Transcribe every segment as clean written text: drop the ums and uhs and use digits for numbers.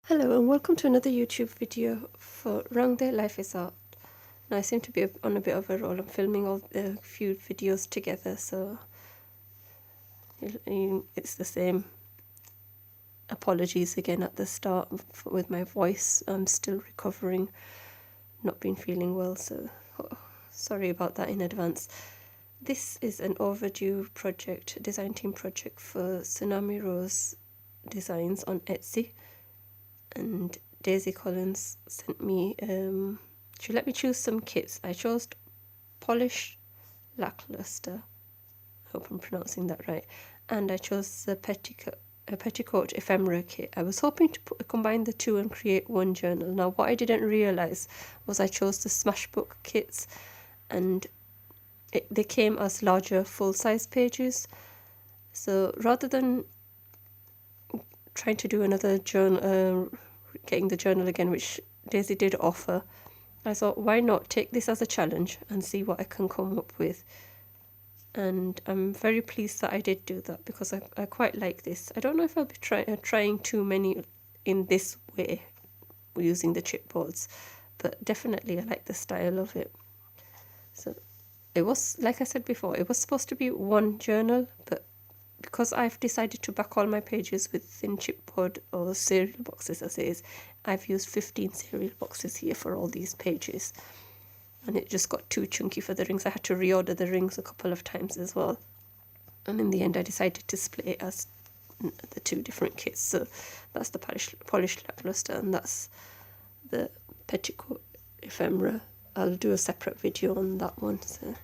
Hello and welcome to another YouTube video for Wrong Day Life is Art. Now I seem to be on a bit of a roll. I'm filming a few videos together, so it's the same. Apologies again at the start with my voice. I'm still recovering, not been feeling well, so sorry about that in advance. This is an overdue project, design team project for Tsunami Rose Designs on Etsy. And Daisy Collins sent me, she let me choose some kits. I chose Polished Lackluster, I hope I'm pronouncing that right, and I chose the Petticoat Ephemera kit. I was hoping to combine the two and create one journal. Now what I didn't realise was I chose the Smashbook kits, and they came as larger full-size pages. So rather than trying to do another journal, getting the journal again, which Daisy did offer, I thought, why not take this as a challenge and see what I can come up with. And I'm very pleased that I did do that, because I quite like this. I don't know if I'll be trying too many in this way using the chipboards, but definitely I like the style of it. So it was, like I said before, it was supposed to be one journal, but because I've decided to back all my pages with thin chipboard or cereal boxes as it is, I've used 15 cereal boxes here for all these pages. And it just got too chunky for the rings. I had to reorder the rings a couple of times as well. And in the end I decided to split it as the two different kits. So that's the Polished Lackluster and that's the Petticoat Ephemera. I'll do a separate video on that one. So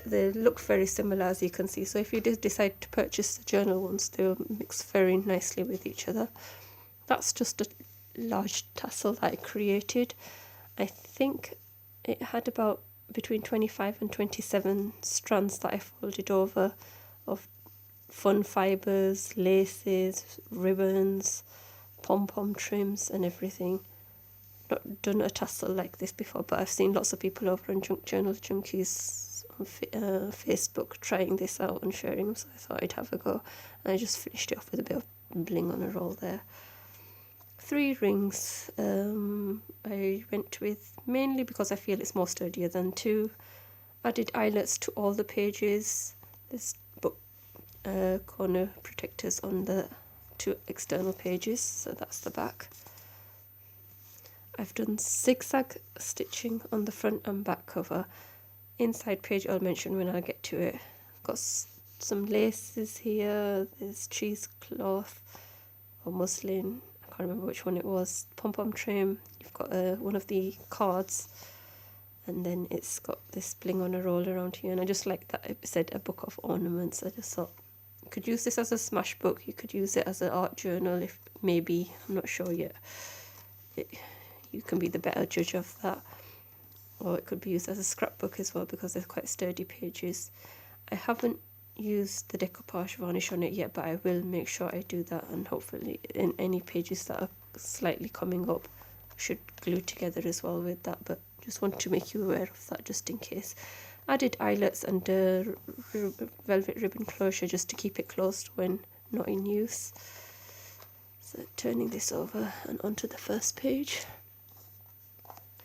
they look very similar, as you can see. So if you did decide to purchase the journal ones, they'll mix very nicely with each other. That's just a large tassel that I created. I think it had about between 25 and 27 strands that I folded over of fun fibres, laces, ribbons, pom-pom trims and everything. Not done a tassel like this before, but I've seen lots of people over on Junk Journal Junkies on Facebook trying this out and sharing them, so I thought I'd have a go. And I just finished it off with a bit of bling on a roll there. 3 rings I went with, mainly because I feel it's more sturdier than 2. Added eyelets to all the pages. There's book corner protectors on the 2 external pages, so that's the back. I've done zigzag stitching on the front and back cover. Inside page I'll mention when I get to it. Got some laces here, there's cheesecloth or muslin, I can't remember which one it was, pom-pom trim, you've got one of the cards, and then it's got this bling on a roll around here, and I just like that it said a book of ornaments. I just thought you could use this as a Smashbook, you could use it as an art journal, if maybe, I'm not sure yet. You can be the better judge of that. Or it could be used as a scrapbook as well, because they're quite sturdy pages. I haven't used the decoupage varnish on it yet, but I will make sure I do that, and hopefully in any pages that are slightly coming up I should glue together as well with that, but just want to make you aware of that just in case. Added eyelets and velvet ribbon closure just to keep it closed when not in use. So turning this over and onto the first page.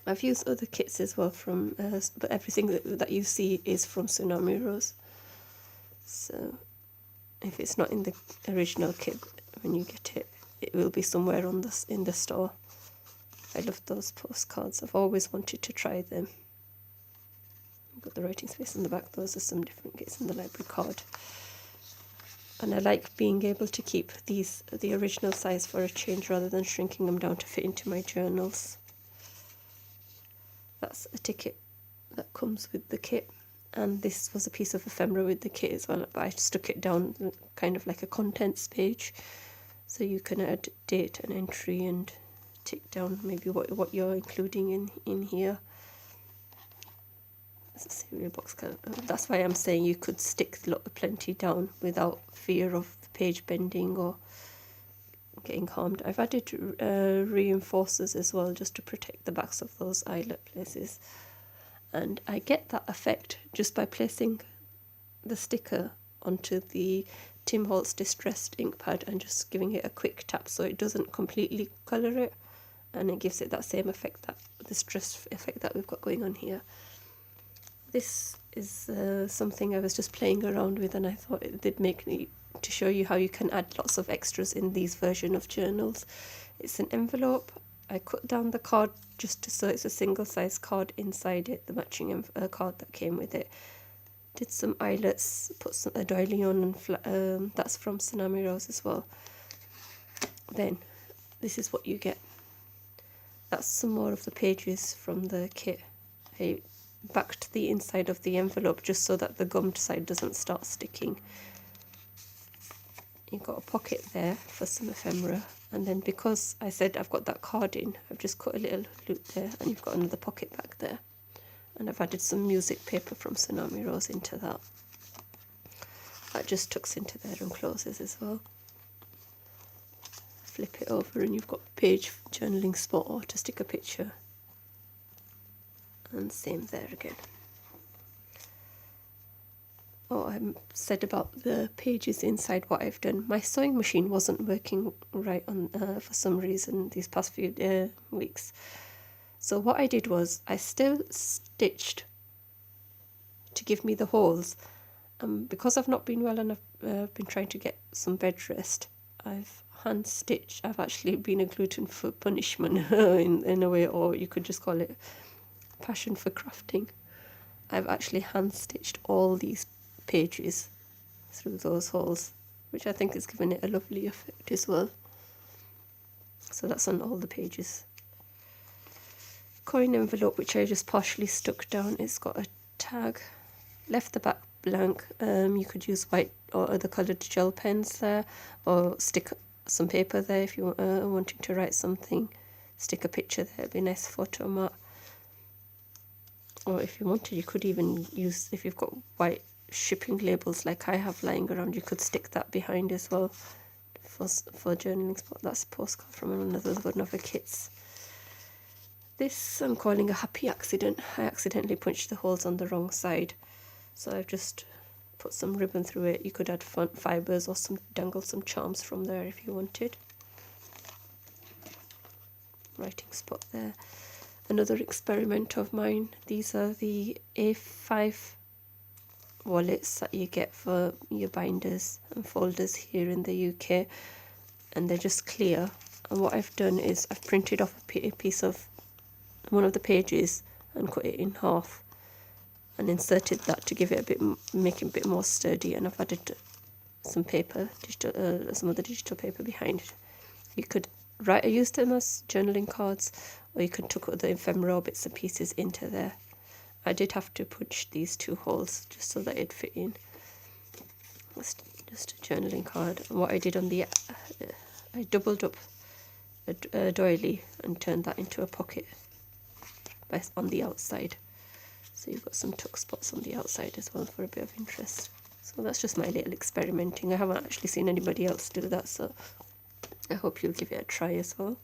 I've used other kits as well from, but everything that you see is from Tsunami Rose. So if it's not in the original kit, when you get it, it will be somewhere on this in the store. I love those postcards. I've always wanted to try them. I've got the writing space in the back. Those are some different kits in the library card. And I like being able to keep these the original size for a change, rather than shrinking them down to fit into my journals. That's a ticket that comes with the kit, and this was a piece of ephemera with the kit as well, but I stuck it down kind of like a contents page, so you can add date and entry and tick down maybe what you're including in here. It's a cereal box kind of, that's why I'm saying you could stick plenty down without fear of the page bending or getting harmed. I've added reinforcers as well, just to protect the backs of those eyelet places, and I get that effect just by placing the sticker onto the Tim Holtz distressed ink pad and just giving it a quick tap so it doesn't completely colour it, and it gives it that same effect, that the stress effect that we've got going on here. This is something I was just playing around with, and I thought it did make me to show you how you can add lots of extras in these version of journals. It's an envelope. I cut down the card just so it's a single size card inside it, the matching card that came with it. Did some eyelets, put a doily on, and that's from Tsunami Rose as well. Then this is what you get. That's some more of the pages from the kit. I backed the inside of the envelope just so that the gummed side doesn't start sticking. You've got a pocket there for some ephemera, and then because I said I've got that card in, I've just cut a little loop there, and you've got another pocket back there. And I've added some music paper from Tsunami Rose into that. That just tucks into there and closes as well. Flip it over and you've got a page journaling spot or to stick a picture. And same there again. Oh, I said about the pages inside what I've done. My sewing machine wasn't working right on for some reason these past few weeks. So what I did was I still stitched to give me the holes. Because I've not been well and I've been trying to get some bed rest, I've hand stitched. I've actually been a glutton for punishment in a way, or you could just call it passion for crafting. I've actually hand stitched all these pages through those holes, which I think has given it a lovely effect as well. So that's on all the pages. Coin envelope, which I just partially stuck down. It's got a tag. Left the back blank. You could use white or other coloured gel pens there, or stick some paper there if you wanting to write something. Stick a picture there, it'd be a nice photo mat. Or if you wanted, you could even use, if you've got white shipping labels like I have lying around, you could stick that behind as well for journaling spot. That's a postcard from another one of the kits. This I'm calling a happy accident. I accidentally punched the holes on the wrong side, so I've just put some ribbon through it. You could add fibres or dangle some charms from there if you wanted. Writing spot there. Another experiment of mine. These are the A5 wallets that you get for your binders and folders here in the UK, and they're just clear. And what I've done is I've printed off a piece of one of the pages and cut it in half and inserted that to give it a bit, make it a bit more sturdy, and I've added some paper, some other digital paper behind it. You could use them as journaling cards, or you can tuck other ephemera bits and pieces into there. I did have to punch these two holes just so that it'd fit in. That's just a journaling card. And what I did on the, I doubled up a doily and turned that into a pocket on the outside. So you've got some tuck spots on the outside as well for a bit of interest. So that's just my little experimenting. I haven't actually seen anybody else do that, so I hope you'll give it a try as well.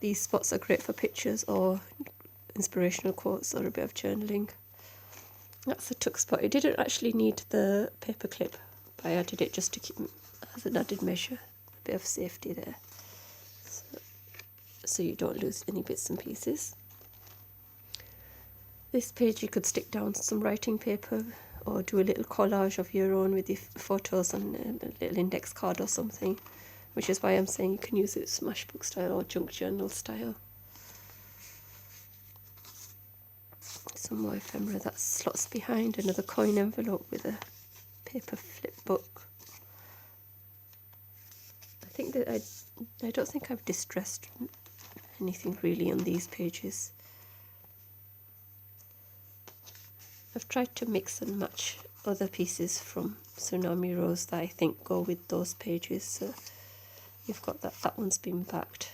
These spots are great for pictures or inspirational quotes or a bit of journaling. That's a tuck spot. It didn't actually need the paper clip, but I added it just to keep as an added measure, a bit of safety there, so you don't lose any bits and pieces. This page you could stick down some writing paper or do a little collage of your own with your photos and a little index card or something, which is why I'm saying you can use it Smashbook style or junk journal style. Some more ephemera that slots behind, another coin envelope with a paper flip book. I think that I don't think I've distressed anything really on these pages. I've tried to mix and match other pieces from Tsunami Rose that I think go with those pages. So you've got that one's been backed,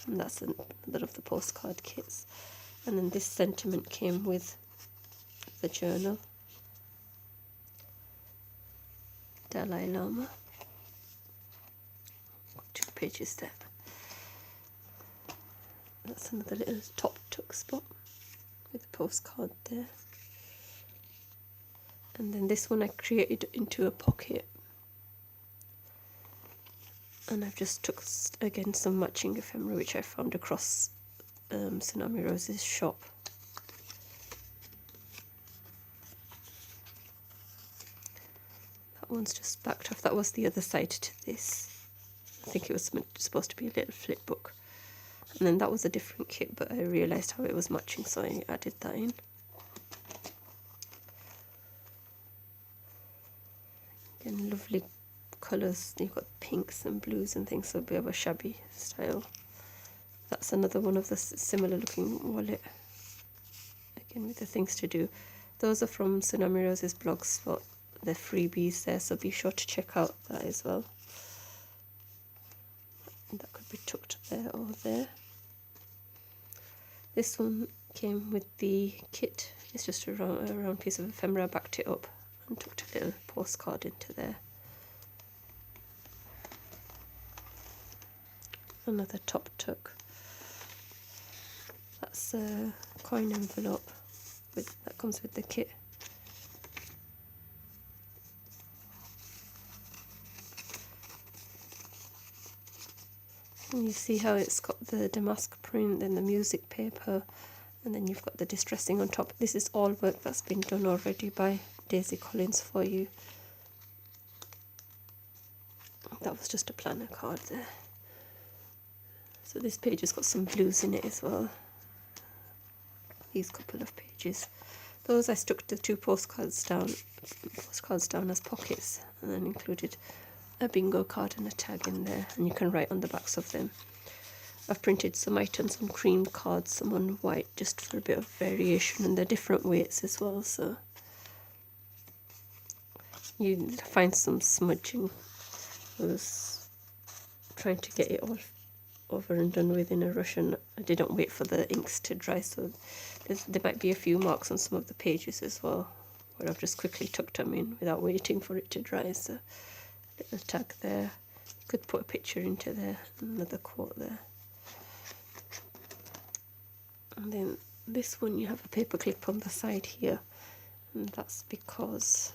and that's another of the postcard kits. And then this sentiment came with the journal. Dalai Lama. 2 pages there. That's another little top tuck spot with a postcard there. And then this one I created into a pocket And I've just took again some matching ephemera which I found across Tsunami Rose's shop. That one's just backed off. That was the other side to this. I think it was supposed to be a little flip book. And then that was a different kit, but I realised how it was matching, so I added that in. Again, lovely colours. You've got pinks and blues and things, so a bit of a shabby style. That's another one of the similar looking wallet. Again, with the things to do. Those are from Tsunami Rose's blog spot. They're freebies there, so be sure to check out that as well. That could be tucked there or there. This one came with the kit. It's just a round piece of ephemera. I backed it up and tucked a little postcard into there. Another top tuck. That's a coin envelope that comes with the kit. And you see how it's got the damask print, then the music paper, and then you've got the distressing on top. This is all work that's been done already by Daisy Collins for you. That was just a planner card there. So this page has got some blues in it as well. These couple of pages. Those I stuck the two postcards down as pockets, and then included a bingo card and a tag in there, and you can write on the backs of them. I've printed some items on cream cards, some on white, just for a bit of variation, and they're different weights as well, so you find some smudging. I was trying to get it all over and done with in a rush, and I didn't wait for the inks to dry, so there might be a few marks on some of the pages as well, where I've just quickly tucked them in without waiting for it to dry. So little tag there, you could put a picture into there, and another quote there. And then this one, you have a paper clip on the side here, and that's because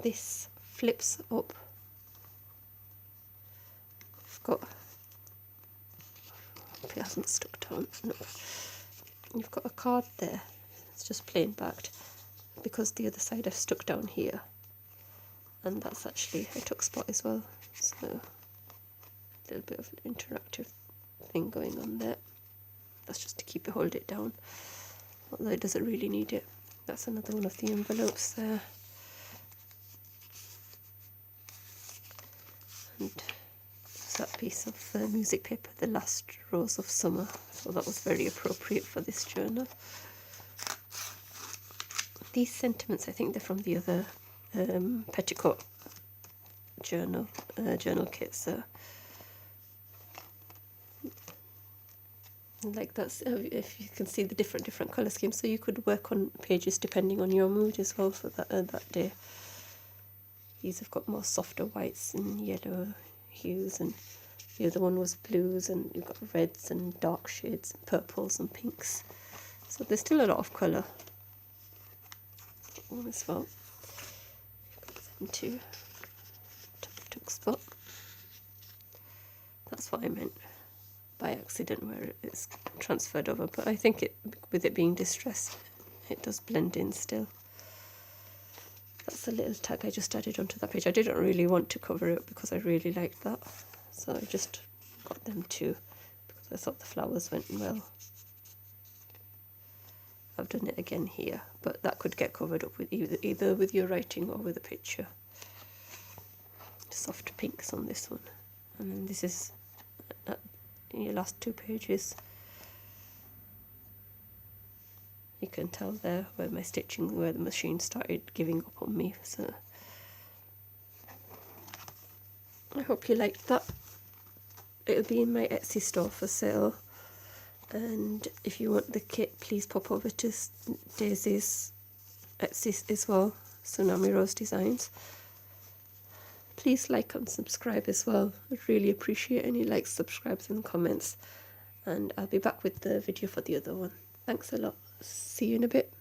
this flips up. You've got, it hasn't stuck down, no. You've got a card there, it's just plain backed, because the other side I've stuck down here. And that's actually a tuck spot as well, so a little bit of an interactive thing going on there. That's just to keep it, hold it down, although it doesn't really need it. That's another one of the envelopes there. And there's that piece of music paper, The Last Rose of Summer, so that was very appropriate for this journal. These sentiments, I think they're from the other Petticoat journal kits. So like that's if you can see the different colour schemes, so you could work on pages depending on your mood as well for that day. These have got more softer whites and yellow hues, and the other one was blues, and you've got reds and dark shades, and purples and pinks. So there's still a lot of colour one as well. Into tuck spot. That's what I meant by accident, where it's transferred over, but I think with it being distressed, it does blend in still. That's a little tag I just added onto that page. I didn't really want to cover it because I really liked that, so I just got them too because I thought the flowers went well. I've done it again here, but that could get covered up with either with your writing or with a picture. Soft pinks on this one, and then this is your last two pages. You can tell there where my stitching, where the machine started giving up on me. So I hope you liked that. It'll be in my Etsy store for sale. And if you want the kit, please pop over to Daisy's Etsy as well, Tsunami Rose Designs. Please like and subscribe as well. I'd really appreciate any likes, subscribes and comments. And I'll be back with the video for the other one. Thanks a lot. See you in a bit.